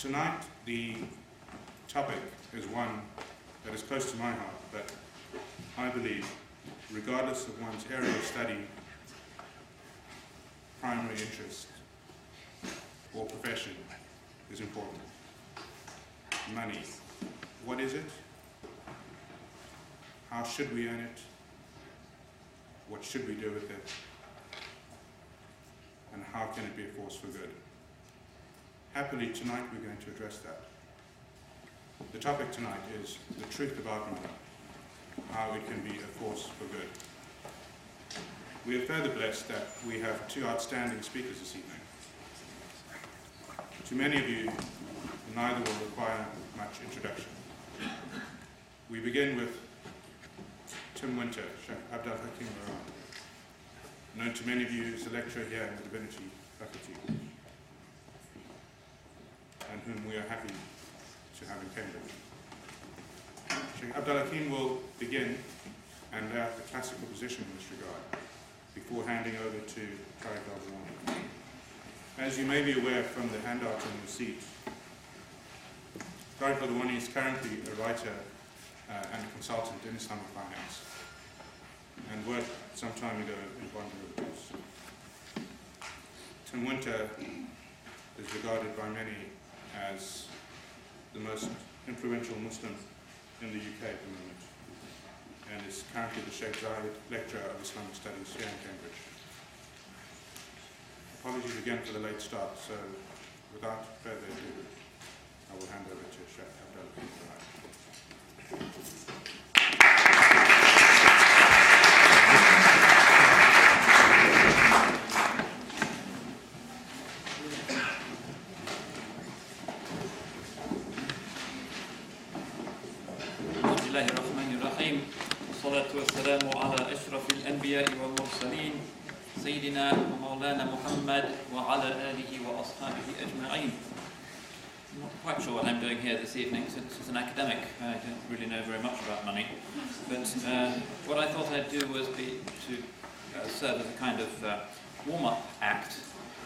Tonight, the topic is one that is close to my heart, but I believe, regardless of one's area of study, primary interest, or profession, is important. Money. What is it? How should we earn it? What should we do with it? And how can it be a force for good? Happily, tonight we're going to address that. The topic tonight is the truth about money, how it can be a force for good. We are further blessed that we have two outstanding speakers this evening. To many of you, neither will require much introduction. We begin with Tim Winter, Sheikh Abdul Hakim, known to many of you as a lecturer here in the Divinity faculty, and whom we are happy to have in Cambridge. Sheikh Abdul Hakim will begin and lay out the classical position in this regard, before handing over to Tarek al-Diwany. As you may be aware from the handout on your seat, Tarek al-Diwany is currently a writer and a consultant in Islamic finance, and worked some time ago in bond derivatives. Tim Winter is regarded by many as the most influential Muslim in the UK at the moment, and is currently the Sheikh Zayed Lecturer of Islamic Studies here in Cambridge. Apologies again for the late start, so without further ado, I will hand over to Sheikh Abdul Hakim. والسلام على أشرف الأنبياء والمرسلين سيدنا ومولانا محمد وعلى آله وأصحابه أجمعين. I'm not quite sure what I'm doing here this evening, since as an academic I don't really know very much about money, but what I thought I'd do was to serve as a kind of warm-up act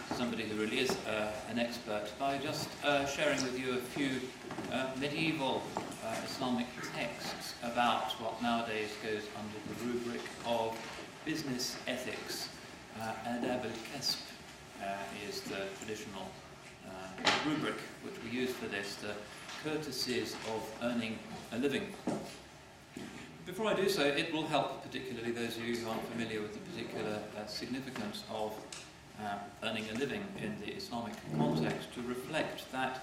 to somebody who really is an expert by just sharing with you a few medieval Islamic texts about what nowadays goes under the rubric of business ethics. Adab al-Kasb is the traditional rubric which we use for this, the courtesies of earning a living. Before I do so, it will help particularly those of you who aren't familiar with the particular significance of earning a living in the Islamic context to reflect that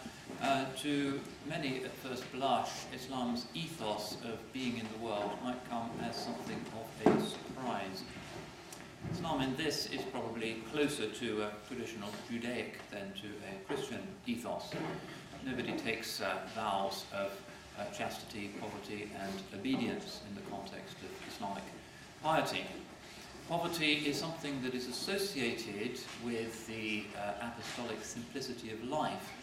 to many at first blush, Islam's ethos of being in the world might come as something of a surprise. Islam in this is probably closer to a traditional Judaic than to a Christian ethos. Nobody takes vows of chastity, poverty and obedience in the context of Islamic piety. Poverty is something that is associated with the apostolic simplicity of life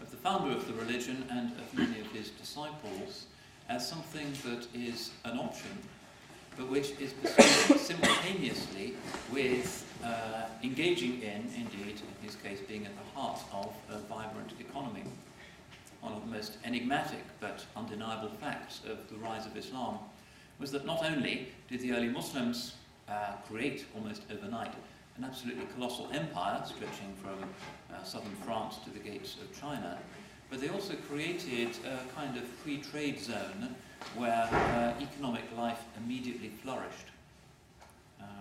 of the founder of the religion and of many of his disciples as something that is an option, but which is pursued simultaneously with engaging in, indeed, in his case, being at the heart of a vibrant economy. One of the most enigmatic but undeniable facts of the rise of Islam was that not only did the early Muslims create almost overnight an absolutely colossal empire stretching from southern France to the gates of China, but they also created a kind of free trade zone where economic life immediately flourished.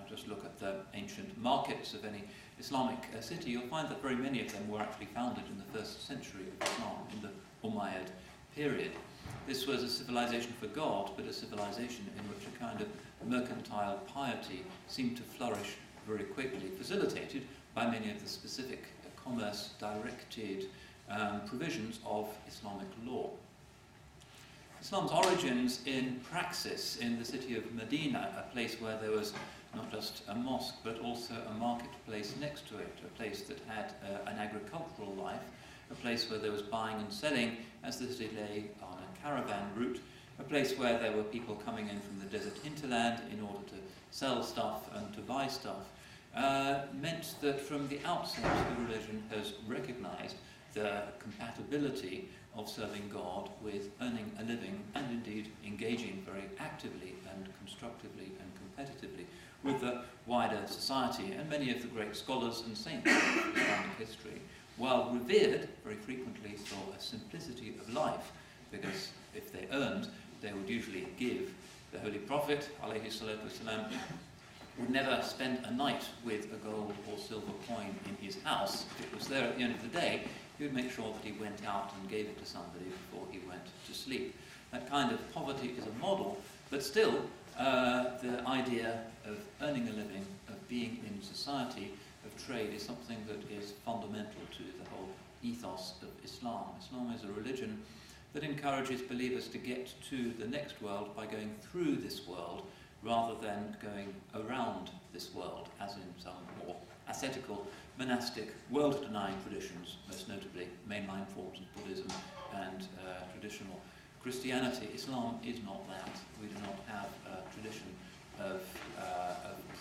Just look at the ancient markets of any Islamic city, you'll find that very many of them were actually founded in the 1st century of Islam, in the Umayyad period. This was a civilization for God, but a civilization in which a kind of mercantile piety seemed to flourish very quickly, facilitated by many of the specific commerce-directed provisions of Islamic law. Islam's origins in praxis in the city of Medina, a place where there was not just a mosque but also a marketplace next to it, a place that had an agricultural life, a place where there was buying and selling as the city lay on a caravan route, a place where there were people coming in from the desert hinterland in order to sell stuff and to buy stuff, meant that from the outset the religion has recognized the compatibility of serving God with earning a living and indeed engaging very actively and constructively and competitively with the wider society. And many of the great scholars and saints of Islamic history, while revered, very frequently saw a simplicity of life, because if they earned, they would usually give. The Holy Prophet, alayhi salatu wasalam, would never spend a night with a gold or silver coin in his house. If it was there at the end of the day, he would make sure that he went out and gave it to somebody before he went to sleep. That kind of poverty is a model, but still the idea of earning a living, of being in society, of trade, is something that is fundamental to the whole ethos of Islam. Islam is a religion that encourages believers to get to the next world by going through this world rather than going around this world, as in some more ascetical, monastic, world-denying traditions, most notably mainline forms of Buddhism and traditional Christianity. Islam is not that. We do not have a tradition of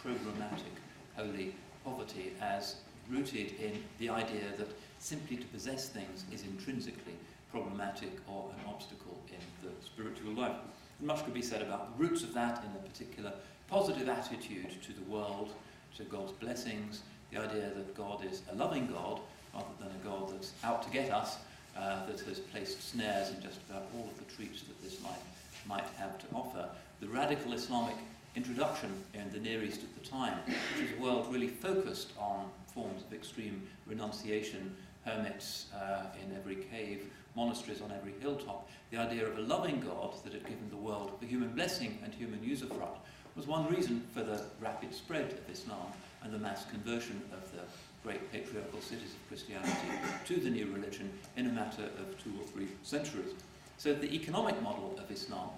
programmatic, holy poverty as rooted in the idea that simply to possess things is intrinsically problematic or an obstacle in the spiritual life. And much could be said about the roots of that in a particular positive attitude to the world, to God's blessings, the idea that God is a loving God rather than a God that's out to get us, that has placed snares in just about all of the treats that this life might have to offer. The radical Islamic introduction in the Near East at the time, which is a world really focused on forms of extreme renunciation, hermits in every cave, monasteries on every hilltop, the idea of a loving God that had given the world the human blessing and human usufruct, was one reason for the rapid spread of Islam and the mass conversion of the great patriarchal cities of Christianity to the new religion in a matter of 2 or 3 centuries. So the economic model of Islam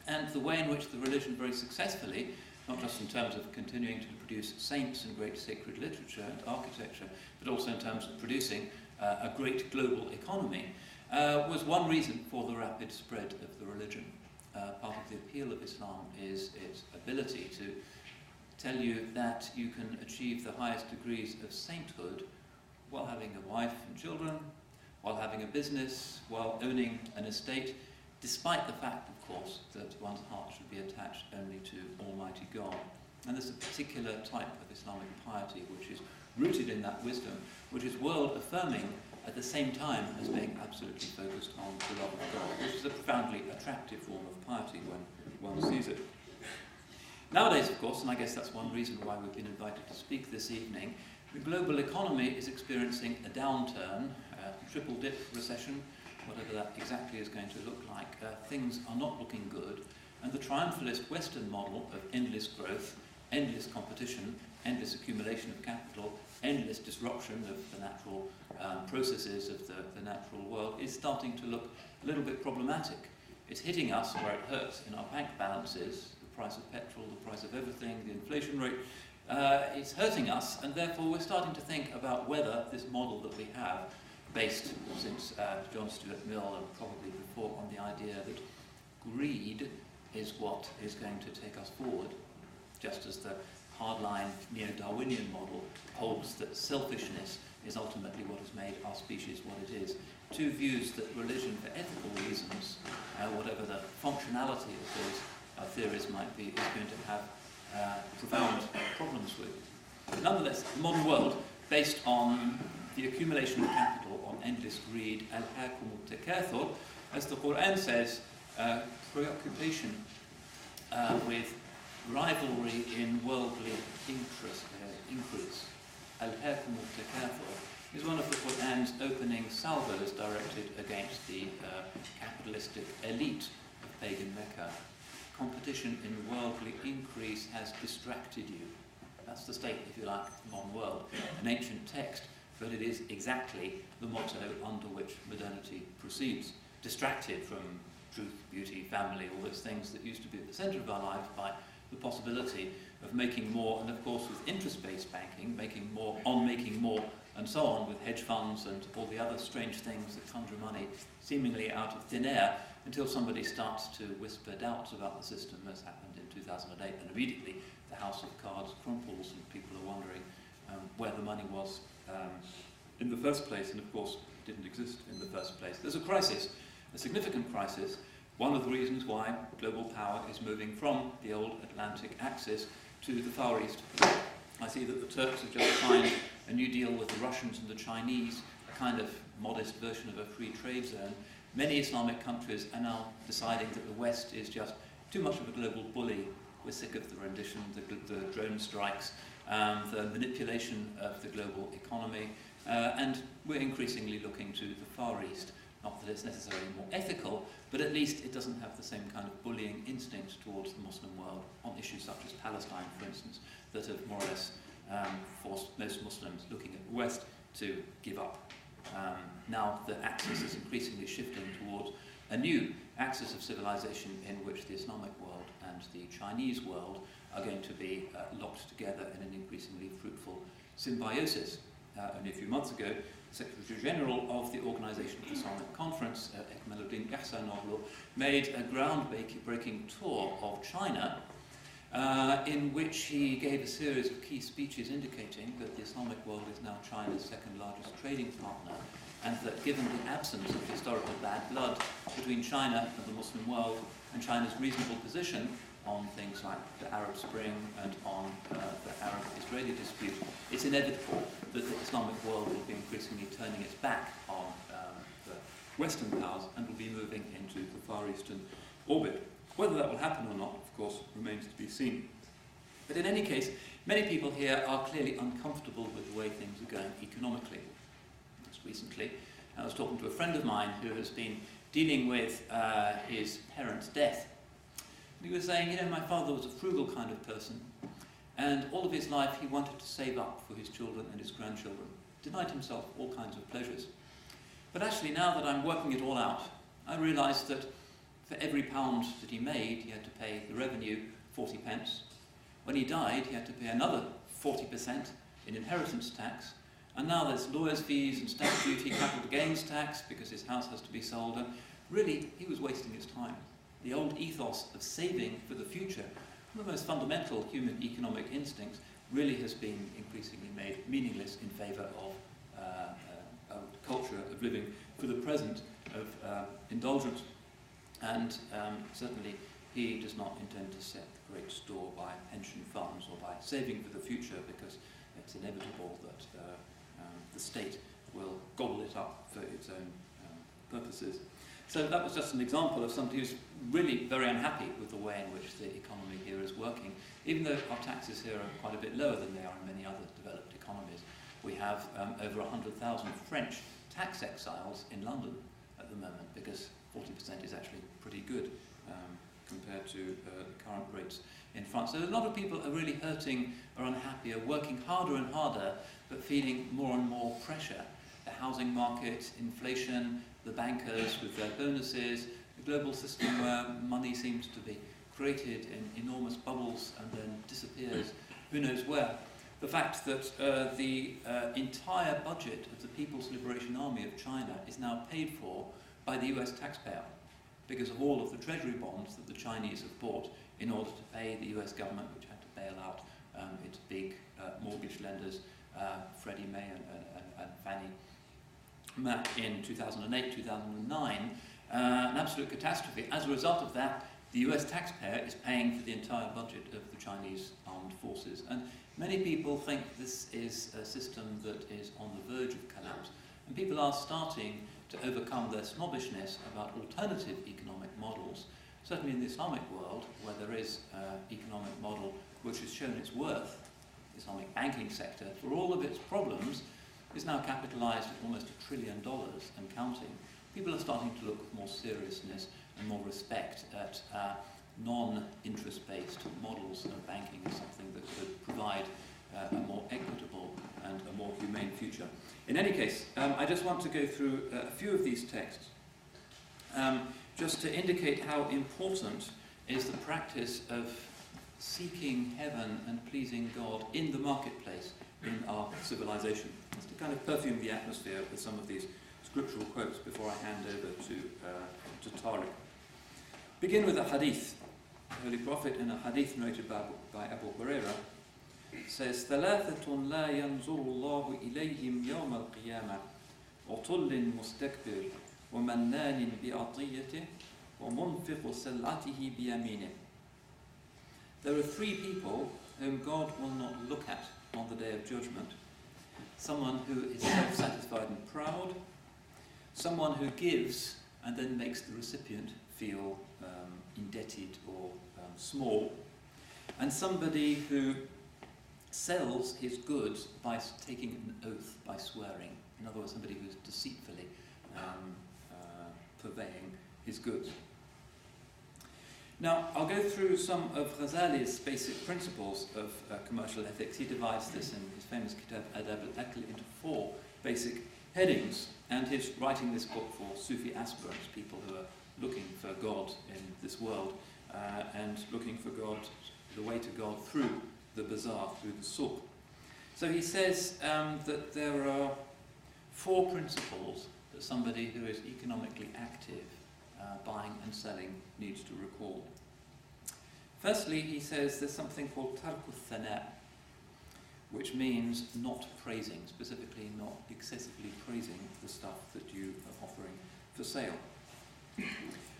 and the way in which the religion very successfully, not just in terms of continuing to produce saints and great sacred literature and architecture, but also in terms of producing a great global economy, was one reason for the rapid spread of the religion. Part of the appeal of Islam is its ability to tell you that you can achieve the highest degrees of sainthood while having a wife and children, while having a business, while owning an estate, despite the fact, of course, that one's heart should be attached only to Almighty God. And there's a particular type of Islamic piety which is rooted in that wisdom, which is world-affirming at the same time as being absolutely focused on the love of God, which is a profoundly attractive form of piety when one sees it. Nowadays, of course, and I guess that's one reason why we've been invited to speak this evening, the global economy is experiencing a downturn, a triple-dip recession, whatever that exactly is going to look like. Things are not looking good, and the triumphalist Western model of endless growth, endless competition, endless accumulation of capital, endless disruption of the natural processes of the natural world is starting to look a little bit problematic. It's hitting us where it hurts in our bank balances, the price of petrol, the price of everything, the inflation rate. It's hurting us, and therefore we're starting to think about whether this model that we have, based since John Stuart Mill and probably before on the idea that greed is what is going to take us forward, just as the hardline neo-Darwinian model holds that selfishness is ultimately what has made our species what it is. Two views that religion, for ethical reasons, whatever the functionality of those theories might be, is going to have profound problems with. Nonetheless, the modern world, based on the accumulation of capital, on endless greed, al-hakum al-takathur, as the Quran says, preoccupation with rivalry in worldly increase. Al-hakum al-takathur is one of the Quran's opening salvos directed against the capitalistic elite of pagan Mecca. Competition in worldly increase has distracted you. That's the state, if you like, of the modern world. An ancient text, but it is exactly the motto under which modernity proceeds. Distracted from truth, beauty, family, all those things that used to be at the centre of our lives by the possibility of making more, and of course with interest-based banking, making more, and so on, with hedge funds and all the other strange things that conjure money seemingly out of thin air, until somebody starts to whisper doubts about the system, as happened in 2008, and immediately the house of cards crumples and people are wondering where the money was in the first place, and of course didn't exist in the first place. There's a crisis, a significant crisis. One of the reasons why global power is moving from the old Atlantic axis to the Far East. I see that the Turks have just signed a new deal with the Russians and the Chinese, a kind of modest version of a free trade zone. Many Islamic countries are now deciding that the West is just too much of a global bully. We're sick of the rendition, the drone strikes, the manipulation of the global economy, and we're increasingly looking to the Far East. Not that it's necessarily more ethical, but at least it doesn't have the same kind of bullying instinct towards the Muslim world on issues such as Palestine, for instance, that have more or less forced most Muslims looking at the West to give up. Now the axis is increasingly shifting towards a new axis of civilization in which the Islamic world and the Chinese world are going to be locked together in an increasingly fruitful symbiosis. Only a few months ago, Secretary General of the Organization of the Islamic Conference, Ekmeluddin Ihsanoglu, made a groundbreaking tour of China in which he gave a series of key speeches indicating that the Islamic world is now China's second largest trading partner, and that given the absence of historical bad blood between China and the Muslim world, and China's reasonable position on things like the Arab Spring and on the Arab-Israeli dispute, it's inevitable that the Islamic world will be increasingly turning its back on the Western powers and will be moving into the Far Eastern orbit. Whether that will happen or not, of course, remains to be seen. But in any case, many people here are clearly uncomfortable with the way things are going economically. Just recently, I was talking to a friend of mine who has been dealing with his parents' death. He was saying, you know, my father was a frugal kind of person, and all of his life he wanted to save up for his children and his grandchildren, denied himself all kinds of pleasures. But actually, now that I'm working it all out, I realised that for every pound that he made, he had to pay the revenue 40 pence. When he died, he had to pay another 40% in inheritance tax, and now there's lawyers' fees and stamp duty, capital gains tax, because his house has to be sold, and really, he was wasting his time. The old ethos of saving for the future, one of the most fundamental human economic instincts, really has been increasingly made meaningless in favour of a culture of living for the present, of indulgence. And certainly he does not intend to set great store by pension funds or by saving for the future, because it's inevitable that the state will gobble it up for its own purposes. So that was just an example of somebody who's really very unhappy with the way in which the economy here is working, even though our taxes here are quite a bit lower than they are in many other developed economies. We have over 100,000 French tax exiles in London at the moment, because 40% is actually pretty good compared to the current rates in France. So a lot of people are really hurting, are unhappy, are working harder and harder, but feeling more and more pressure. The housing market, inflation, the bankers with their bonuses, the global system where money seems to be created in enormous bubbles and then disappears, who knows where. The fact that the entire budget of the People's Liberation Army of China is now paid for by the US taxpayer, because of all of the treasury bonds that the Chinese have bought in order to pay the US government, which had to bail out its big mortgage lenders, Freddie Mae and Fannie Mac in 2008, 2009, an absolute catastrophe. As a result of that, the US taxpayer is paying for the entire budget of the Chinese armed forces. And many people think this is a system that is on the verge of collapse. And people are starting to overcome their snobbishness about alternative economic models. Certainly in the Islamic world, where there is an economic model which has shown its worth, the Islamic banking sector, for all of its problems, is now capitalized at almost $1 trillion and counting. People are starting to look with more seriousness and more respect at non-interest-based models of banking as something that could provide a more equitable and a more humane future. In any case, I just want to go through a few of these texts just to indicate how important is the practice of seeking heaven and pleasing God in the marketplace in our civilization. Just to kind of perfume the atmosphere with some of these scriptural quotes before I hand over to Tarek. Begin with a hadith. The Holy Prophet, in a hadith narrated by Abu Huraira, says ثلاثة لا ينظر الله إليهم يوم القيامة عطل مستكبر ومنان بعطيته ومنفق سلعته بيمينه. There are three people whom God will not look at on the day of judgment. Someone who is self-satisfied and proud, someone who gives and then makes the recipient feel indebted or small, and somebody who sells his goods by taking an oath, by swearing. In other words, somebody who's deceitfully purveying his goods. Now, I'll go through some of Ghazali's basic principles of commercial ethics. He divides this in his famous Kitab Adab al-Akl into 4 basic headings, and he's writing this book for Sufi aspirants, people who are looking for God in this world and looking for God, the way to God through the bazaar, through the souk. So he says that there are 4 principles that somebody who is economically active, buying and selling, needs to recall. Firstly, he says there's something called Tarek al-Thana, which means not praising, specifically not excessively praising the stuff that you are offering for sale.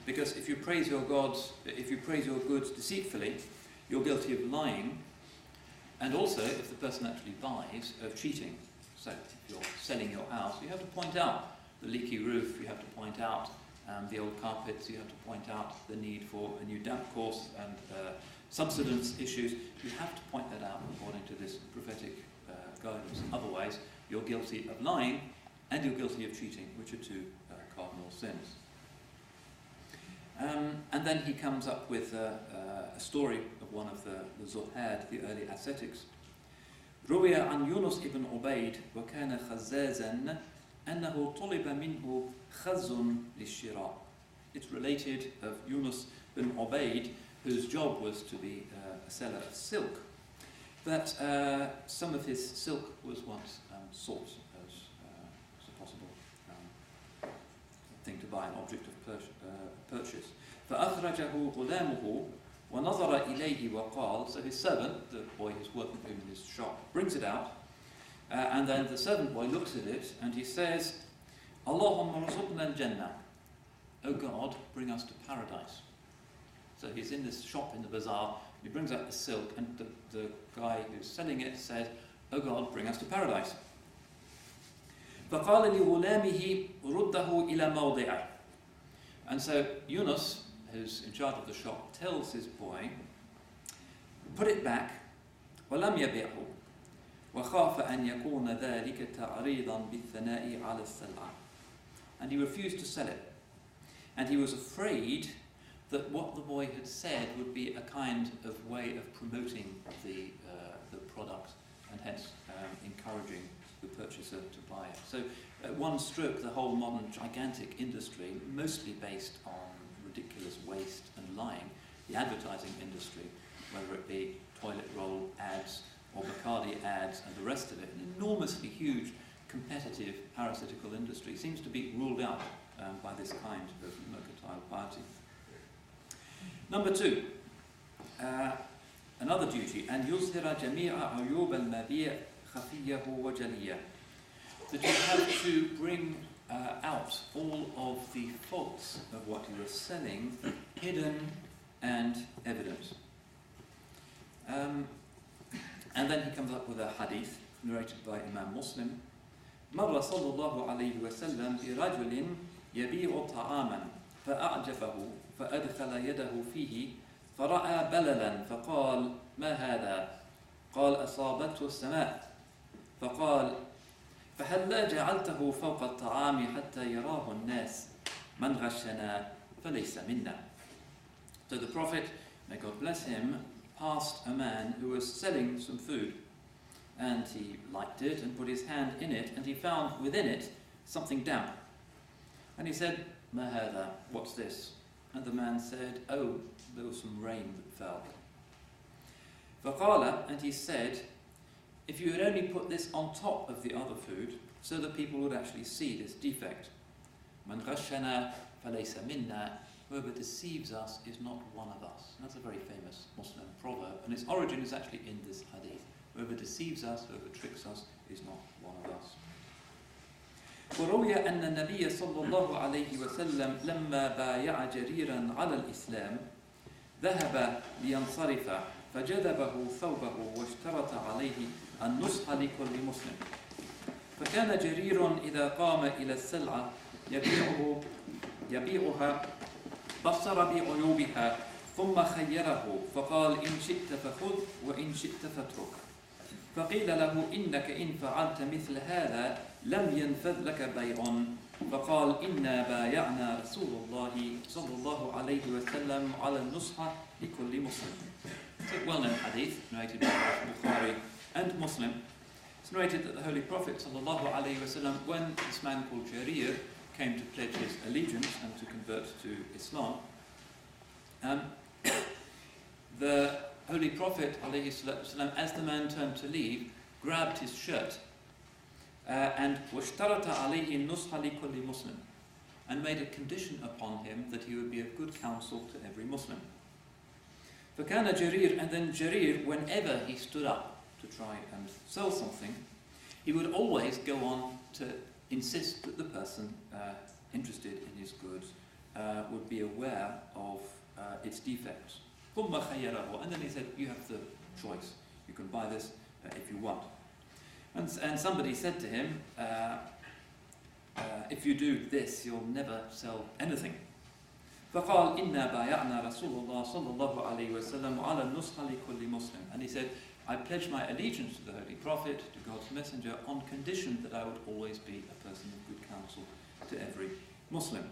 Because if you praise your goods deceitfully, you're guilty of lying, and also, if the person actually buys, of cheating. So if you're selling your house, you have to point out the leaky roof, you have to point out the old carpets, you have to point out the need for a new damp course and subsidence issues. You have to point that out according to this prophetic guidance. Otherwise, you're guilty of lying and you're guilty of cheating, which are 2 cardinal sins. And then he comes up with a story of one of the Zuhad, the early ascetics. روي عن يونس ابن عبيد وكان خزازا أنه طلب منه خز للشراء. It's related of Yunus ibn Ubayd, whose job was to be a seller of silk, that some of his silk was once sought as a possible thing to buy, an object of purchase. فأخرجه غلامه ونظر إليه وقال, so his servant, the boy who's working for him in his shop, brings it out, and then the servant boy looks at it and he says, Allahumma rzuqna al-jannah, O God, bring us to paradise. So he's in this shop in the bazaar, he brings out the silk, and the guy who's selling it says, O God, bring us to paradise. فقال لغلامه رده إلى موضعه. And so Yunus, who's in charge of the shop, tells his boy, put it back, ولم يبيعه وخاف أن يكون ذلك تعريضا بالثناء على السلعة. And he refused to sell it. And he was afraid that what the boy had said would be a kind of way of promoting the product and hence encouraging the purchaser to buy it. So at one stroke, the whole modern gigantic industry, mostly based on ridiculous waste and lying, the advertising industry, whether it be toilet roll ads or Bacardi ads and the rest of it, an enormously huge competitive parasitical industry, seems to be ruled out by this kind of mercantile piety. Number 2, another duty, and يظهر جميع عيوب المبيع خفيه وجليه. That you have to bring out all of the faults of what you are selling, hidden and evident. And then he comes up with a hadith narrated by Imam Muslim. مر صلى الله عليه وسلم برجل يبيع طعاما فأعجبه فأدخل يده فيه فرأى بللا فقال ما هذا؟ قال أصابته السماء. فقال فهلا جعلته فوق الطعام حتى يراه الناس من غشنا فليس منا. So the Prophet, may God bless him, passed a man who was selling some food, and he liked it and put his hand in it, and he found within it something damp. And he said, Ma hadha, what's this? And the man said, oh, there was some rain that fell. فقال, and he said, if you had only put this on top of the other food, so that people would actually see this defect. Man غشنا فليس منا, whoever deceives us is not one of us. That's a very famous Muslim proverb, and its origin is actually in this hadith. Whoever deceives us, whoever tricks us, is not one of us. وروي أن النبي صلى الله عليه وسلم لما بايع جريرا على الإسلام ذهب لينصرف فجذبه ثوبه واشترط عليه النصح لكل مسلم. فكان جرير إذا قام إلى السلعة يبيعها بصر بعيوبها ثم خيره فقال إن شئت فخذ وإن شئت فاترك. فقيل له إنك إن فعلت مثل هذا لم ينفذ لك بيع. فقال إنا بايعنا رسول الله صلى الله عليه وسلم على النصح لكل مسلم. It's a well-known hadith narrated by Bukhari and Muslim. It's narrated that the Holy Prophet sallallahu alaihi wasallam, when this man called Jarir came to pledge his allegiance and to convert to Islam, the Holy Prophet alayhi sallam, as the man turned to leave, grabbed his shirt and وَاشْتَرَطَ عَلَيْهِ النُّصْحَ لِكُلِّ Muslim, and made a condition upon him that he would be of good counsel to every Muslim. فَكَانَ Jarir, and then Jarir, whenever he stood up to try and sell something, he would always go on to insist that the person interested in his goods would be aware of its defects. ثُمَّ خَيَّرَهُ, and then he said, you have the choice, you can buy this if you want. And somebody said to him, if you do this, you'll never sell anything. فقال إنا بايعنا رسول الله صلى الله عليه وسلم على النصح لكل مسلم. And he said, I pledge my allegiance to the Holy Prophet, to God's Messenger, on condition that I would always be a person of good counsel to every Muslim.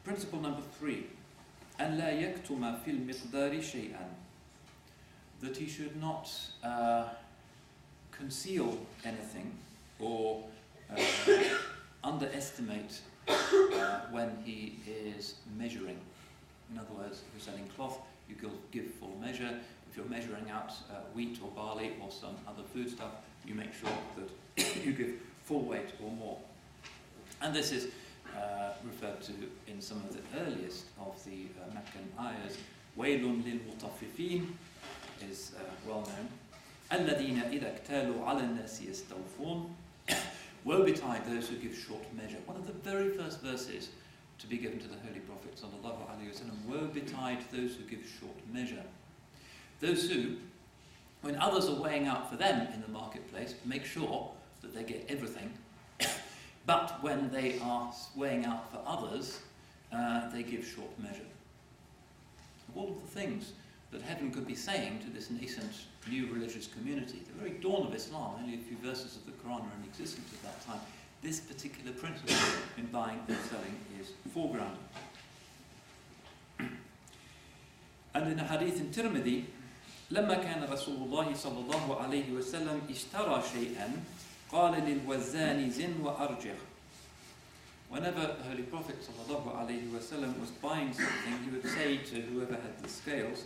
Principle number 3. أن لا يكتم في المقدار شيئا. That he should not conceal anything or underestimate when he is measuring. In other words, if you're selling cloth, you give full measure. If you're measuring out wheat or barley or some other foodstuff, you make sure that you give full weight or more. And this is referred to in some of the earliest of the Meccan ayahs. وَيْلٌ لِلْمُطَفِّفِينَ is well known. الَّذِينَ إِذَا اكْتَالُوا عَلَى النَّاسِ يَسْتَوْفُونَ. Woe betide those who give short measure. One of the very first verses to be given to the Holy Prophet sallallahu alaihi wasallam. Woe betide those who give short measure. Those who, when others are weighing out for them in the marketplace, make sure that they get everything. But when they are weighing out for others, they give short measure. Of all of the things that heaven could be saying to this nascent new religious community, the very dawn of Islam, only a few verses of the Quran are in existence at that time, this particular principle in buying and selling is foregrounded. And in a hadith in Tirmidhi, لما كان رسول الله صلى الله عليه وسلم اشترى شيئا قال للوزان زن وأرجح. Whenever the Holy Prophet sallallahu alaihi wasallam was buying something, he would say to whoever had the scales,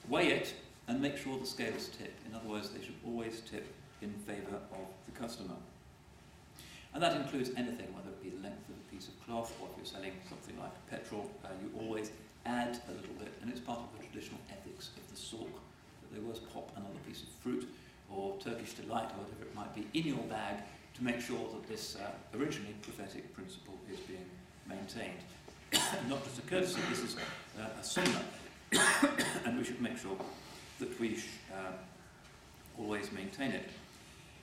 weigh it and make sure the scales tip. In other words, they should always tip in favour of the customer. And that includes anything, whether it be the length of a piece of cloth or if you're selling something like petrol, you always add a little bit, and it's part of the traditional ethics of the souk, that they always pop another piece of fruit or Turkish delight or whatever it might be in your bag to make sure that this originally prophetic principle is being maintained. Not just a courtesy, this is a sunnah, and we should make sure that we always maintain it.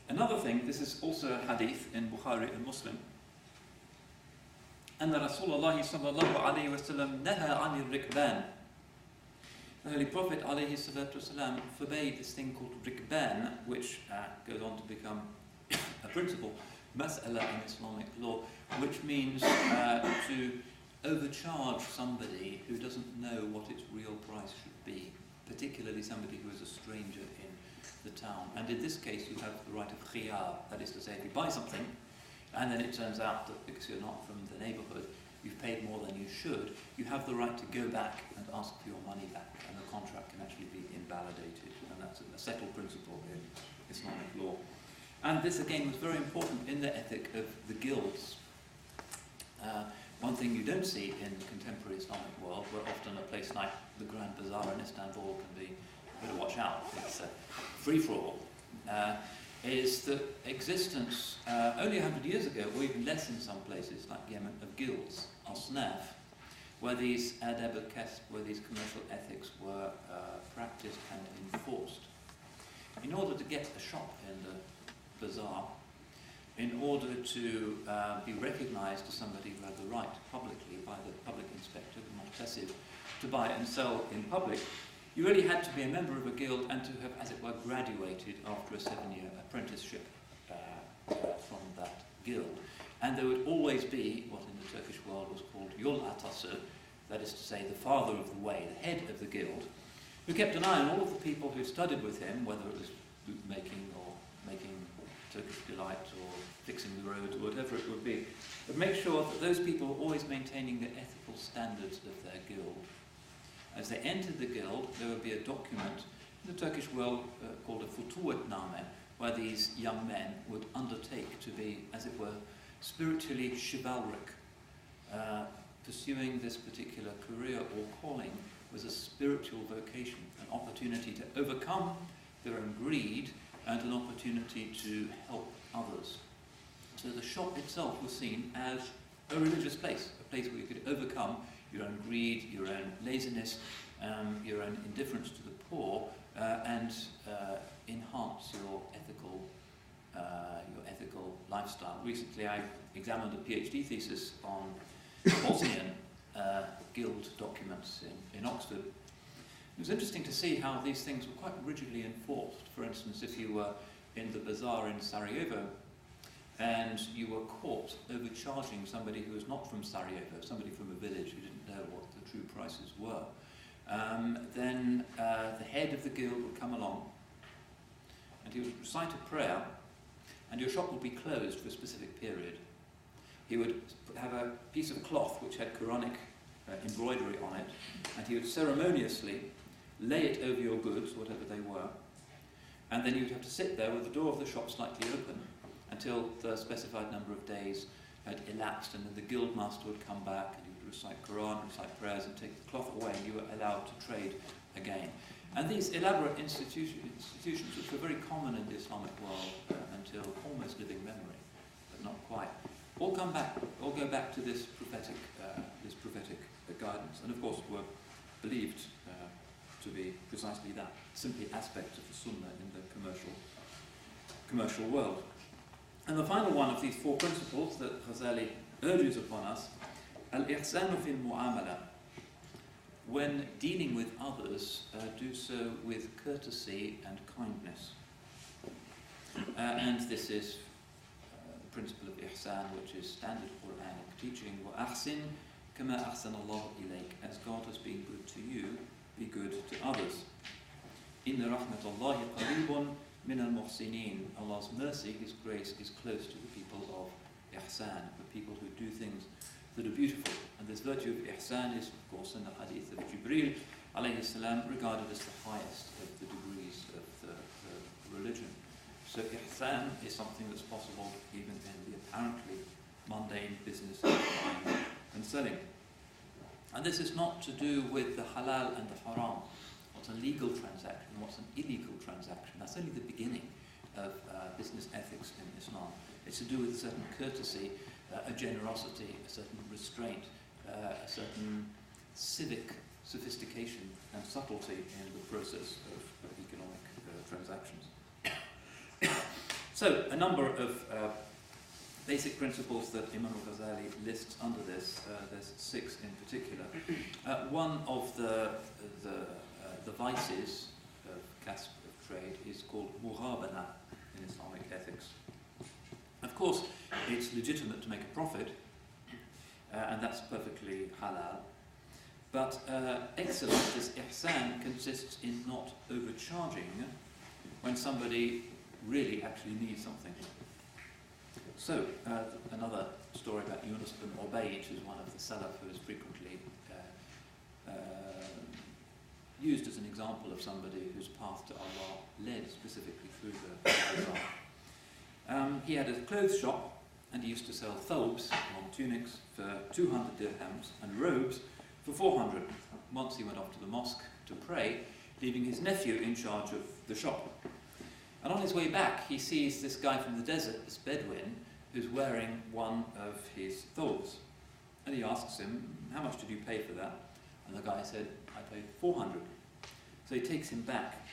Another thing, this is also a hadith in Bukhari and Muslim, أن رسول الله صلى الله عليه وسلم نهى عن الركبان. The Holy Prophet alayhi salatu wasalam forbade this thing called rikban, which goes on to become a principle, mas'ala in Islamic law, which means to overcharge somebody who doesn't know what its real price should be, particularly somebody who is a stranger in the town. And in this case, you have the right of khiyar, that is to say, if you buy something, and then it turns out that because you're not from the neighbourhood, you've paid more than you should, you have the right to go back and ask for your money back, and the contract can actually be invalidated, and that's a settled principle in Islamic law. And this again was very important in the ethic of the guilds. One thing you don't see in the contemporary Islamic world, where often a place like the Grand Bazaar in Istanbul can be, better watch out, it's free-for-all, is the existence, only 100 years ago, or even less in some places like Yemen, of guilds, asnaf, where these adab al-kasb, where these commercial ethics were practiced and enforced. In order to get a shop in the bazaar, in order to be recognized as somebody who had the right publicly by the public inspector, the muhtasib, to buy and sell in public, you really had to be a member of a guild and to have, as it were, graduated after a 7-year apprenticeship from that guild. And there would always be what in the Turkish world was called yol atası, that is to say the father of the way, the head of the guild, who kept an eye on all of the people who studied with him, whether it was boot making or making Turkish delight or fixing the roads or whatever it would be, but make sure that those people were always maintaining the ethical standards of their guild. As they entered the guild, there would be a document in the Turkish world called a futuwetname, where these young men would undertake to be, as it were, spiritually chivalric. Pursuing this particular career or calling was a spiritual vocation, an opportunity to overcome their own greed and an opportunity to help others. So the shop itself was seen as a religious place, a place where you could overcome your own greed, your own laziness, your own indifference to the poor, and enhance your ethical lifestyle. Recently I examined a PhD thesis on Bosnian guild documents in Oxford. It was interesting to see how these things were quite rigidly enforced. For instance, if you were in the bazaar in Sarajevo and you were caught overcharging somebody who was not from Sarajevo, somebody from a village who didn't know what the true prices were, then the head of the guild would come along and he would recite a prayer and your shop would be closed for a specific period. He would have a piece of cloth which had Quranic embroidery on it, and he would ceremoniously lay it over your goods, whatever they were, and then you would have to sit there with the door of the shop slightly open until the specified number of days had elapsed, and then the guild master would come back and he would recite Quran, recite prayers, and take the cloth away, and you were allowed to trade again. And these elaborate institutions, which were very common in the Islamic world until almost living memory, but not quite, all go back to this prophetic guidance, and of course were believed to be precisely that, simply aspects of the Sunnah in the commercial world. And the final one of these 4 principles that Ghazali urges upon us, al-ihsanu fil mu'amala. When dealing with others, do so with courtesy and kindness. And this is the principle of ihsan, which is standard Quranic teaching. وَأَحْسِنْ كَمَا أَحْسَنَ اللَّهُ إِلَيْكَ. As God has been good to you, be good to others. إِنَّ رَحْمَةَ اللَّهِ قَرِيبٌ مِنَ الْمُحْسِنِينَ. Allah's mercy, His grace, is close to the people of ihsan, the people who do things that are beautiful. And this virtue of ihsan is, of course, in the hadith of Jibreel alayhi salam, regarded as the highest of the degrees of the religion. So ihsan is something that's possible even in the apparently mundane business of buying and selling. And this is not to do with the halal and the haram, what's a legal transaction, what's an illegal transaction. That's only the beginning of business ethics in Islam. It's to do with a certain courtesy, a generosity, a certain restraint, a certain civic sophistication and subtlety in the process of economic transactions. So, a number of basic principles that Imam al-Ghazali lists under this. There's 6 in particular. One of the vices of kasb, of trade, is called mughabana in Islamic ethics. Of course, it's legitimate to make a profit, and that's perfectly halal. But excellence, this ihsan, consists in not overcharging when somebody really actually needs something. So, another story about Yunus bin Ubayd, who's one of the Salaf who is frequently used as an example of somebody whose path to Allah led specifically through the bazaar. He had a clothes shop, and he used to sell thawbs, long tunics, for 200 dirhams and robes for 400. Once he went off to the mosque to pray, leaving his nephew in charge of the shop. And on his way back, he sees this guy from the desert, this Bedouin, who's wearing one of his thawbs. And he asks him, how much did you pay for that? And the guy said, I paid 400. So he takes him back.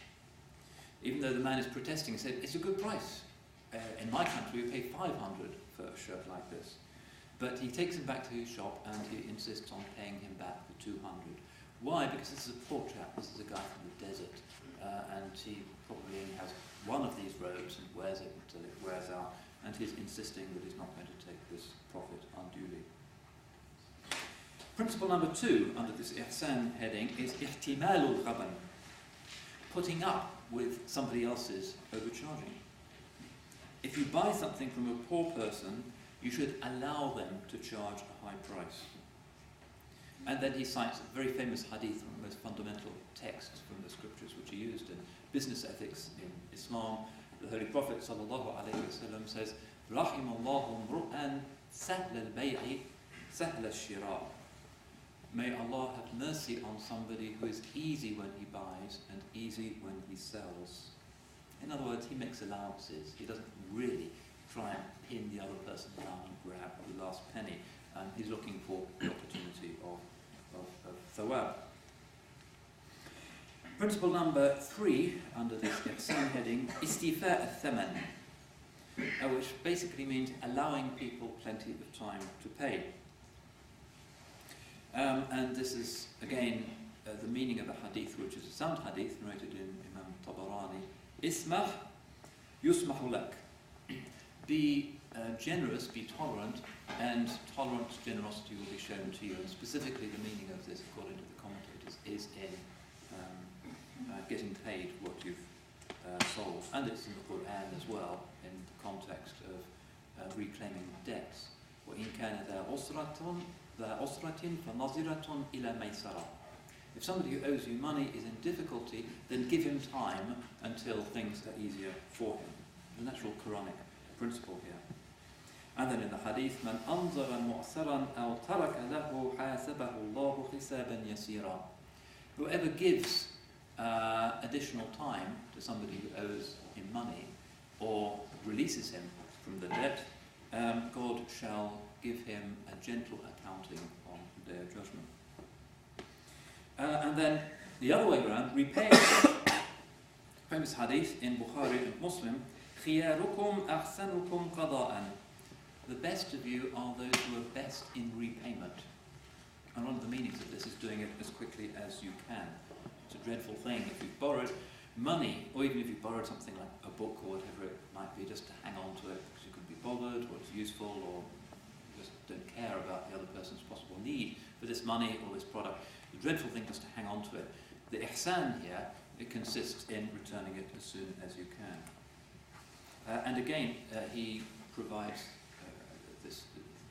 Even though the man is protesting, he said, it's a good price. In my country, we pay 500 for a shirt like this. But he takes him back to his shop and he insists on paying him back for 200. Why? Because this is a poor chap. This is a guy from the desert. And he probably only has one of these robes and wears it until it wears out. And he's insisting that he's not going to take this profit unduly. Principle number 2 under this ihsan heading is ihtimalul ghaban, putting up with somebody else's overcharging. If you buy something from a poor person, you should allow them to charge a high price. And then he cites a very famous hadith, one of the most fundamental texts from the scriptures which are used in business ethics in Islam. The Holy Prophet ﷺ says, رَحِمَ اللَّهُ مْرُؤًا سَهْلَ الْبَيْعِ سَهْلَ الشِّرَاءِ. May Allah have mercy on somebody who is easy when he buys and easy when he sells. In other words, he makes allowances. He doesn't really try and pin the other person down and grab the last penny. He's looking for the opportunity of thawab. Principle number 3 under this ihsan heading, istifa al-thaman, which basically means allowing people plenty of time to pay. And this is, again, the meaning of a hadith, which is a sound hadith narrated in Imam Tabarani. Ismah yusmahu lak. Be generous, be tolerant, and tolerant generosity will be shown to you. And specifically the meaning of this, according to the commentators, is in getting paid what you've sold. And it's in the Quran as well, in the context of reclaiming debts. وَإِنْ كَانَ ذَا أُسْرَةٍ فَنَظِرَةٌ إِلَى مَيْسَرَةٍ. If somebody who owes you money is in difficulty, then give him time until things are easier for him. The natural Quranic principle here. And then in the hadith, مَنْ أَنْظَرَ مُعْسَرًا أَوْ تَرَكَ لَهُ حَاسَبَهُ اللَّهُ حِسَابًا يَسِيرًا. Whoever gives additional time to somebody who owes him money or releases him from the debt, God shall give him a gentle accounting on the day of judgment. And then the other way around, repay. Famous hadith in Bukhari and Muslim, خِيَارُكُمْ أَحْسَنُكُمْ قَضَاءً. The best of you are those who are best in repayment. And one of the meanings of this is doing it as quickly as you can. It's a dreadful thing if you've borrowed money, or even if you've borrowed something like a book or whatever it might be, just to hang on to it because you couldn't be bothered, or it's useful, or you just don't care about the other person's possible need for this money or this product. The dreadful thing is to hang on to it. The ihsan here, it consists in returning it as soon as you can. And again, he provides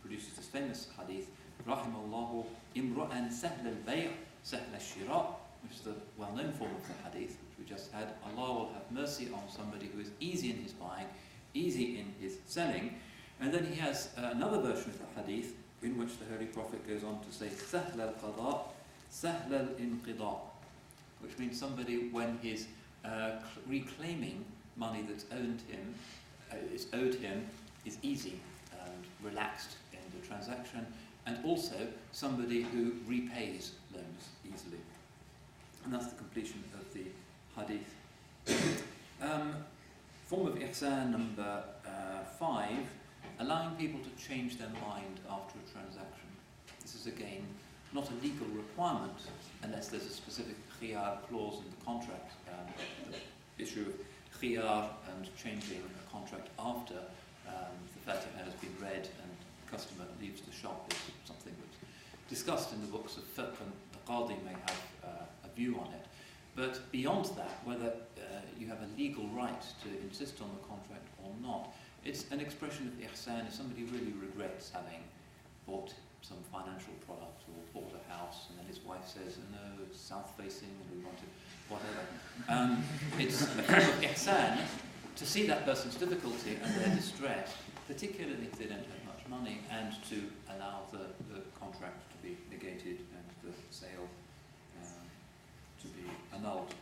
produces this famous hadith, رَحِمَ اللَّهُ إِمْرُؤًا سَهْلَ الْبَيْعِ سَهْلَ الشِّرَاءِ, which is the well-known form of the hadith, which we just had. Allah will have mercy on somebody who is easy in his buying, easy in his selling. And then he has another version of the hadith, in which the Holy Prophet goes on to say, سَهْلَ الْقَضَاءِ سَهْلَ الْإِنْقِضَاءِ, which means somebody, when he's reclaiming money that's owed him, is easy and relaxed in the transaction, and also somebody who repays loans easily. And that's the completion of the hadith. Form of ihsan number 5, allowing people to change their mind after a transaction. This is again not a legal requirement unless there's a specific khiyar clause in the contract. The issue of khiyar and changing a contract after the Fatiha has been read and the customer leaves the shop is something that's discussed in the books of fiqh, and the qadi may have a view on it. But beyond that, whether you have a legal right to insist on the contract or not, it's an expression of ihsan. If somebody really regrets having bought some financial product or bought a house, and then his wife says, no, it's south-facing and we want it, whatever. It's a form of ihsan to see that person's difficulty and their distress, particularly if they don't have much money, and to allow the contract to be negated and the sale to be annulled.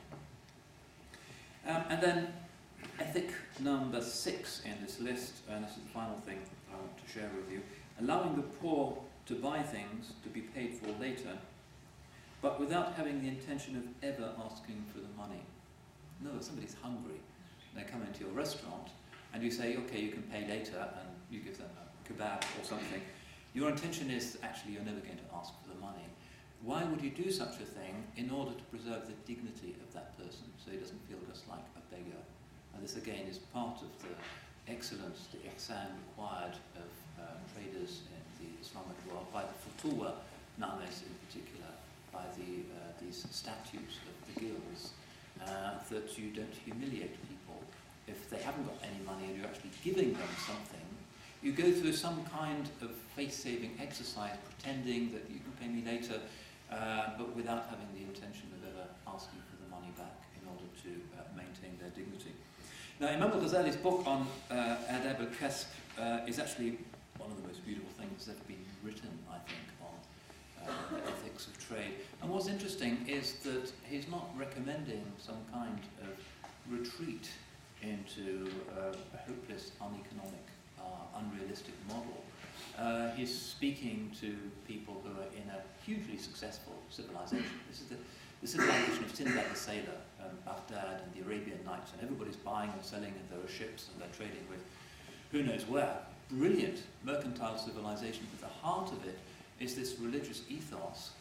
And then ethic number 6 in this list, and this is the final thing I want to share with you, allowing the poor to buy things to be paid for later, but without having the intention of ever asking for the money. No, somebody's hungry, they come into your restaurant, and you say, okay, you can pay later, and you give them a kebab or something. Your intention is actually you're never going to ask for the money. Why would you do such a thing? In order to preserve the dignity of that person, so he doesn't feel just like a beggar. And this again is part of the excellence, the ihsan required of traders in the Islamic world, by the futuwa names in particular, by these statutes of the guilds, that you don't humiliate people. If they haven't got any money and you're actually giving them something, you go through some kind of face-saving exercise, pretending that you can pay me later, but without having the intention of ever asking for the money back in order to maintain their dignity. Now, Imam al-Ghazali's book on Adab al-Kasb is actually one of the most beautiful things that's ever been written, I think, on the ethics of trade. And what's interesting is that he's not recommending some kind of retreat into a hopeless, uneconomic, unrealistic model. He's speaking to people who are in a hugely successful civilization. This is the civilization of Sinbad the Sailor, Baghdad and the Arabian Nights, and everybody's buying and selling, and there are ships, and they're trading with who knows where. Brilliant mercantile civilization, but the heart of it is this religious ethos,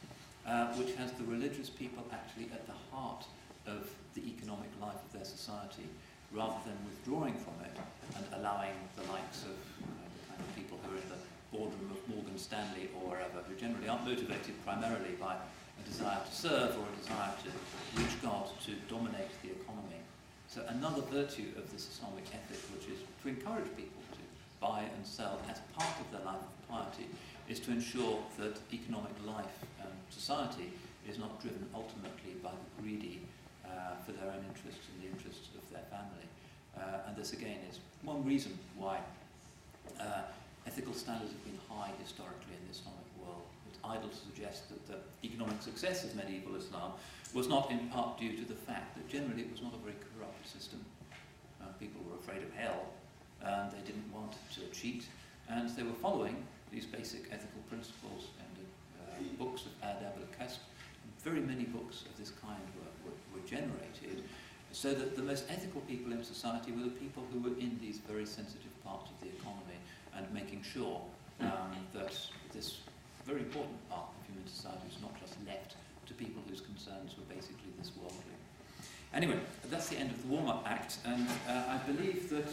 which has the religious people actually at the heart of the economic life of their society, rather than withdrawing from it and allowing the likes of the kind of people who are in the boardroom of Morgan Stanley or wherever, who generally aren't motivated primarily by a desire to serve or a desire to reach God, to dominate the economy. So another virtue of this Islamic ethic, which is to encourage people to buy and sell as part of their life of piety, is to ensure that economic life and society is not driven ultimately by the greedy for their own interests and the interests of their family. And this again is one reason why ethical standards have been high historically in the Islamic world. It's idle to suggest that the economic success of medieval Islam was not in part due to the fact that generally it was not a very corrupt system. People were afraid of hell, and they didn't want to cheat, and they were following these basic ethical principles, and books of Adab al-Kasb. Very many books of this kind were generated, so that the most ethical people in society were the people who were in these very sensitive parts of the economy, and making sure that this very important part of human society is not just left to people whose concerns were basically this worldly. Anyway, that's the end of the warm-up act, and I believe that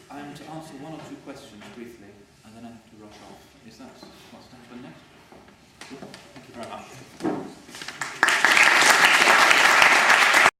I'm to answer one or two questions briefly, and then I have to rush off. Is that what's to happen next? Thank you very much.